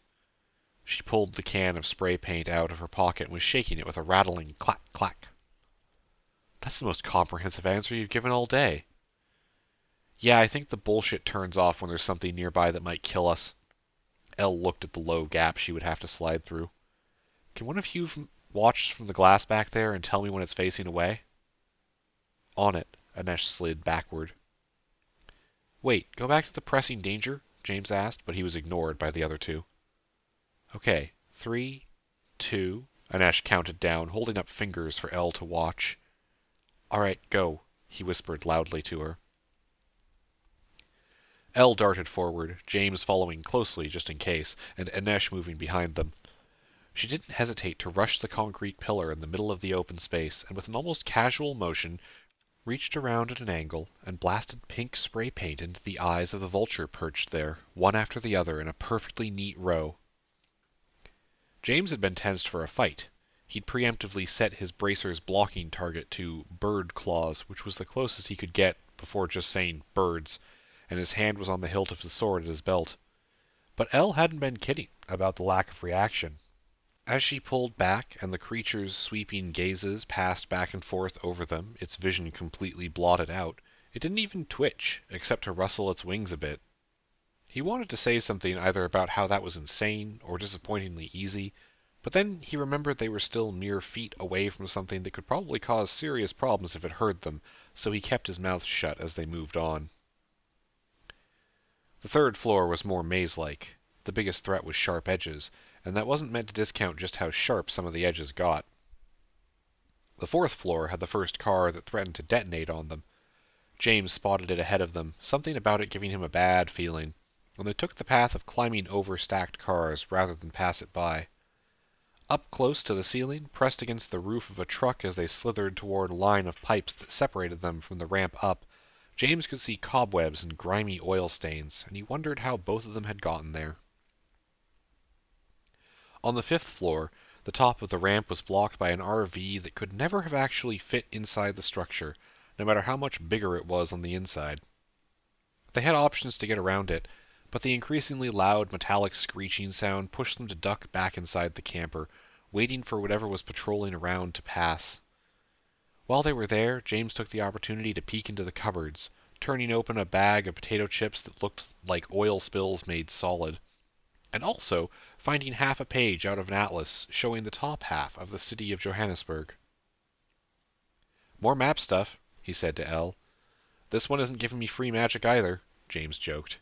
Speaker 1: She pulled the can of spray paint out of her pocket and was shaking it with a rattling clack-clack. That's the most comprehensive answer you've given all day. Yeah, I think the bullshit turns off when there's something nearby that might kill us. Elle looked at the low gap she would have to slide through. Can one of you watch from the glass back there and tell me when it's facing away? On it, Anesh slid backward. Wait, go back to the pressing danger? James asked, but he was ignored by the other two. Okay, 3, 2... Anesh counted down, holding up fingers for Elle to watch. All right, go, he whispered loudly to her. Elle darted forward, James following closely just in case, and Inesh moving behind them. She didn't hesitate to rush the concrete pillar in the middle of the open space, and with an almost casual motion, reached around at an angle and blasted pink spray paint into the eyes of the vulture perched there, one after the other in a perfectly neat row. James had been tensed for a fight. He'd preemptively set his bracer's blocking target to bird claws, which was the closest he could get before just saying birds, and his hand was on the hilt of the sword at his belt. But Elle hadn't been kidding about the lack of reaction. As she pulled back and the creature's sweeping gazes passed back and forth over them, its vision completely blotted out, it didn't even twitch, except to rustle its wings a bit. He wanted to say something either about how that was insane or disappointingly easy, but then he remembered they were still mere feet away from something that could probably cause serious problems if it heard them, so he kept his mouth shut as they moved on. The third floor was more maze-like. The biggest threat was sharp edges, and that wasn't meant to discount just how sharp some of the edges got. The fourth floor had the first car that threatened to detonate on them. James spotted it ahead of them, something about it giving him a bad feeling, and they took the path of climbing over stacked cars rather than pass it by. Up close to the ceiling, pressed against the roof of a truck as they slithered toward a line of pipes that separated them from the ramp up, James could see cobwebs and grimy oil stains, and he wondered how both of them had gotten there. On the fifth floor, the top of the ramp was blocked by an RV that could never have actually fit inside the structure, no matter how much bigger it was on the inside. They had options to get around it, but the increasingly loud metallic screeching sound pushed them to duck back inside the camper, waiting for whatever was patrolling around to pass. While they were there, James took the opportunity to peek into the cupboards, turning open a bag of potato chips that looked like oil spills made solid, and also finding half a page out of an atlas showing the top half of the city of Johannesburg. "More map stuff," he said to Elle. "This one isn't giving me free magic either," James joked.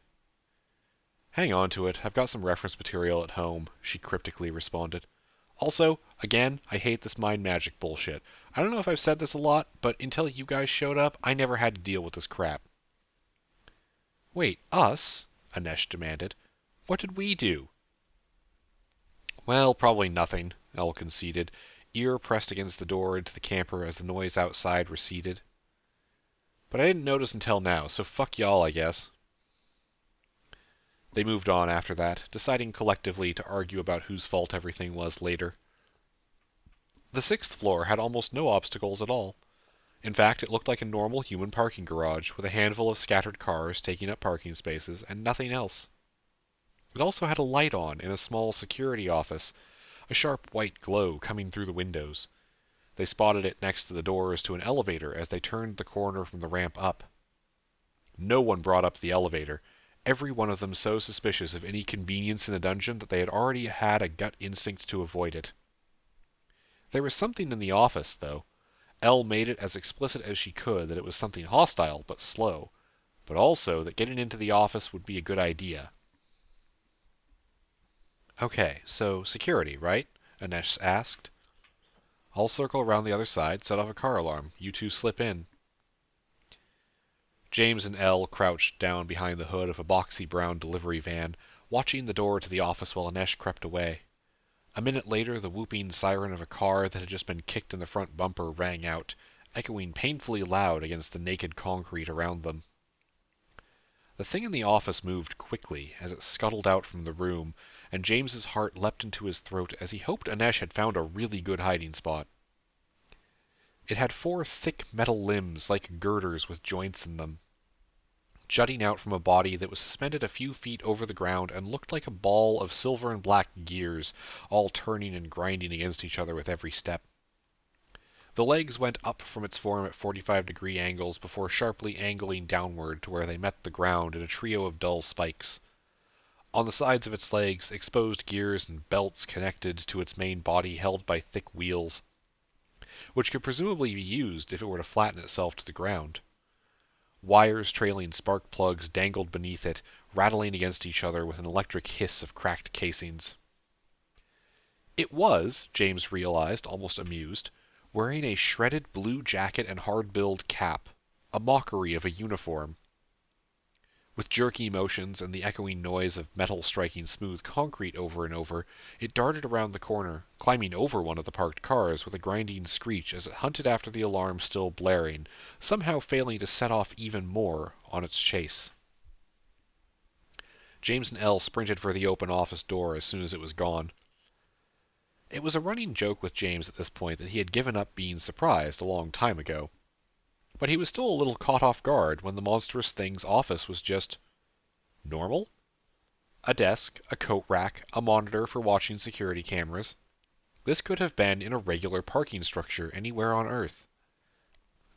Speaker 1: "Hang on to it, I've got some reference material at home," she cryptically responded. "Also, again, I hate this mind magic bullshit. I don't know if I've said this a lot, but until you guys showed up, I never had to deal with this crap." "Wait, us?" Inesh demanded. "What did we do?" "Well, probably nothing," Elle conceded, ear pressed against the door into the camper as the noise outside receded. "But I didn't notice until now, so fuck y'all, I guess." They moved on after that, deciding collectively to argue about whose fault everything was later. The sixth floor had almost no obstacles at all. In fact, it looked like a normal human parking garage, with a handful of scattered cars taking up parking spaces, and nothing else. It also had a light on in a small security office, a sharp white glow coming through the windows. They spotted it next to the doors to an elevator as they turned the corner from the ramp up. No one brought up the elevator, every one of them so suspicious of any convenience in a dungeon that they had already had a gut instinct to avoid it. There was something in the office, though. Elle made it as explicit as she could that it was something hostile but slow, but also that getting into the office would be a good idea. "Okay, so security, right?" Inesh asked. "I'll circle around the other side, set off a car alarm. You two slip in." James and Elle crouched down behind the hood of a boxy brown delivery van, watching the door to the office while Inesh crept away. A minute later, the whooping siren of a car that had just been kicked in the front bumper rang out, echoing painfully loud against the naked concrete around them. The thing in the office moved quickly as it scuttled out from the room, and James's heart leapt into his throat as he hoped Inesh had found a really good hiding spot. It had 4 thick metal limbs like girders with joints in them, jutting out from a body that was suspended a few feet over the ground and looked like a ball of silver and black gears, all turning and grinding against each other with every step. The legs went up from its form at 45-degree angles before sharply angling downward to where they met the ground in a trio of dull spikes. On the sides of its legs, exposed gears and belts connected to its main body held by thick wheels, which could presumably be used if it were to flatten itself to the ground. Wires trailing spark plugs dangled beneath it, rattling against each other with an electric hiss of cracked casings. It was, James realized, almost amused, wearing a shredded blue jacket and hard-billed cap, a mockery of a uniform. With jerky motions and the echoing noise of metal striking smooth concrete over and over, it darted around the corner, climbing over one of the parked cars with a grinding screech as it hunted after the alarm still blaring, somehow failing to set off even more on its chase. James and Elle sprinted for the open office door as soon as it was gone. It was a running joke with James at this point that he had given up being surprised a long time ago. But he was still a little caught off guard when the monstrous thing's office was just normal. A desk, a coat rack, a monitor for watching security cameras. This could have been in a regular parking structure anywhere on Earth.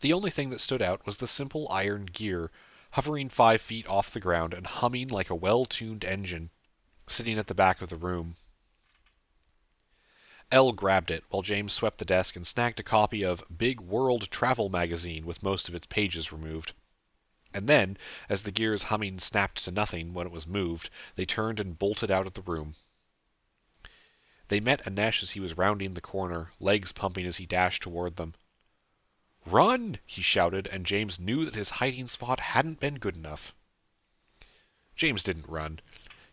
Speaker 1: The only thing that stood out was the simple iron gear, hovering 5 feet off the ground and humming like a well-tuned engine, sitting at the back of the room. Elle grabbed it while James swept the desk and snagged a copy of Big World Travel magazine with most of its pages removed. And then, as the gear's humming snapped to nothing when it was moved, they turned and bolted out of the room. They met Anesh as he was rounding the corner, legs pumping as he dashed toward them. "Run!" he shouted, and James knew that his hiding spot hadn't been good enough. James didn't run.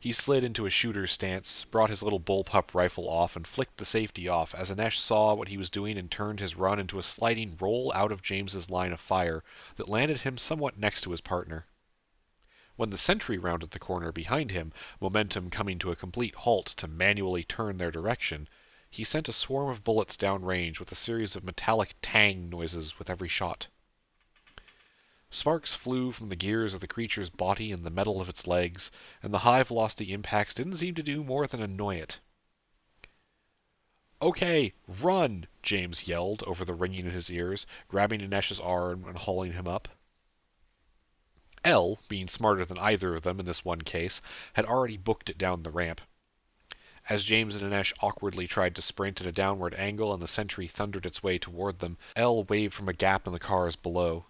Speaker 1: He slid into a shooter's stance, brought his little bullpup rifle off, and flicked the safety off as Anesh saw what he was doing and turned his run into a sliding roll out of James's line of fire that landed him somewhat next to his partner. When the sentry rounded the corner behind him, momentum coming to a complete halt to manually turn their direction, he sent a swarm of bullets downrange with a series of metallic tang noises with every shot. Sparks flew from the gears of the creature's body and the metal of its legs, and the high-velocity impacts didn't seem to do more than annoy it. "Okay, run!" James yelled over the ringing in his ears, grabbing Anesh's arm and hauling him up. Elle, being smarter than either of them in this one case, had already booked it down the ramp. As James and Anesh awkwardly tried to sprint at a downward angle and the sentry thundered its way toward them, Elle waved from a gap in the cars below.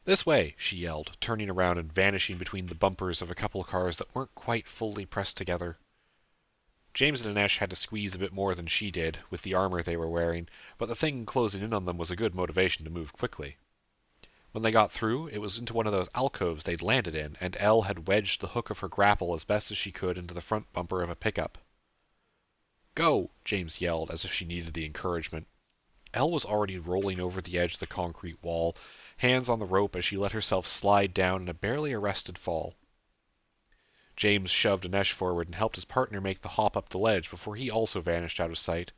Speaker 1: "This way!" she yelled, turning around and vanishing between the bumpers of a couple cars that weren't quite fully pressed together. James and Anesh had to squeeze a bit more than she did, with the armor they were wearing, but the thing closing in on them was a good motivation to move quickly. When they got through, it was into one of those alcoves they'd landed in, and Elle had wedged the hook of her grapple as best as she could into the front bumper of a pickup. "Go!" James yelled, as if she needed the encouragement. Elle was already rolling over the edge of the concrete wall, hands on the rope as she let herself slide down in a barely arrested fall. James shoved Anesh forward and helped his partner make the hop up the ledge before he also vanished out of sight.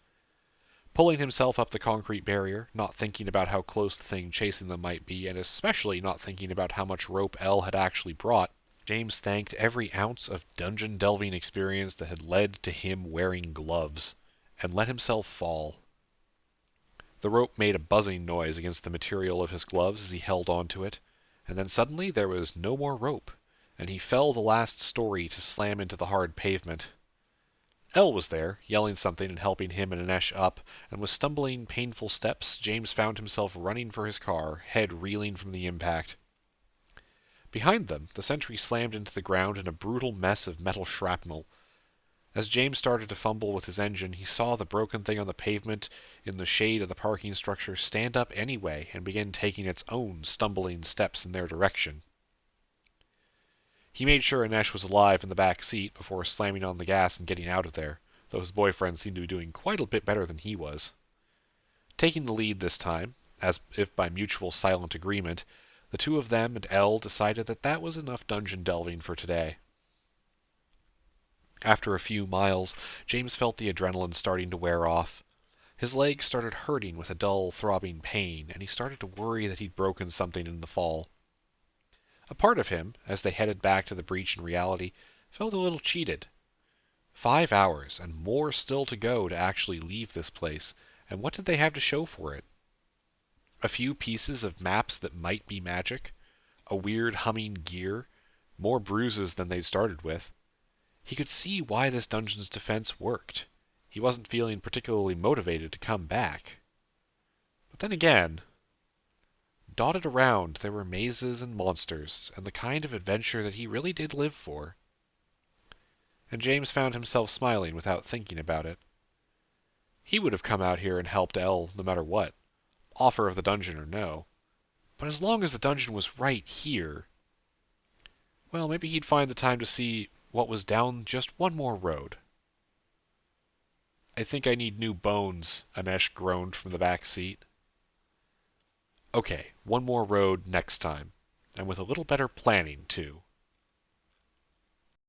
Speaker 1: Pulling himself up the concrete barrier, not thinking about how close the thing chasing them might be, and especially not thinking about how much rope Elle had actually brought, James thanked every ounce of dungeon-delving experience that had led to him wearing gloves, and let himself fall. The rope made a buzzing noise against the material of his gloves as he held onto it, and then suddenly there was no more rope, and he fell the last story to slam into the hard pavement. Elle was there, yelling something and helping him and Anesh up, and with stumbling, painful steps, James found himself running for his car, head reeling from the impact. Behind them, the sentry slammed into the ground in a brutal mess of metal shrapnel. As James started to fumble with his engine, he saw the broken thing on the pavement in the shade of the parking structure stand up anyway and begin taking its own stumbling steps in their direction. He made sure Anesh was alive in the back seat before slamming on the gas and getting out of there, though his boyfriend seemed to be doing quite a bit better than he was. Taking the lead this time, as if by mutual silent agreement, the two of them and Elle decided that that was enough dungeon delving for today. After a few miles, James felt the adrenaline starting to wear off. His legs started hurting with a dull, throbbing pain, and he started to worry that he'd broken something in the fall. A part of him, as they headed back to the breach in reality, felt a little cheated. 5 hours, and more still to go to actually leave this place, and what did they have to show for it? A few pieces of maps that might be magic, a weird humming gear, more bruises than they'd started with. He could see why this dungeon's defense worked. He wasn't feeling particularly motivated to come back. But then again, dotted around there were mazes and monsters, and the kind of adventure that he really did live for. And James found himself smiling without thinking about it. He would have come out here and helped Elle no matter what, offer of the dungeon or no. But as long as the dungeon was right here... Well, maybe he'd find the time to see what was down just one more road. I think I need new bones, Anesh groaned from the back seat. Okay, one more road next time. And with a little better planning, too.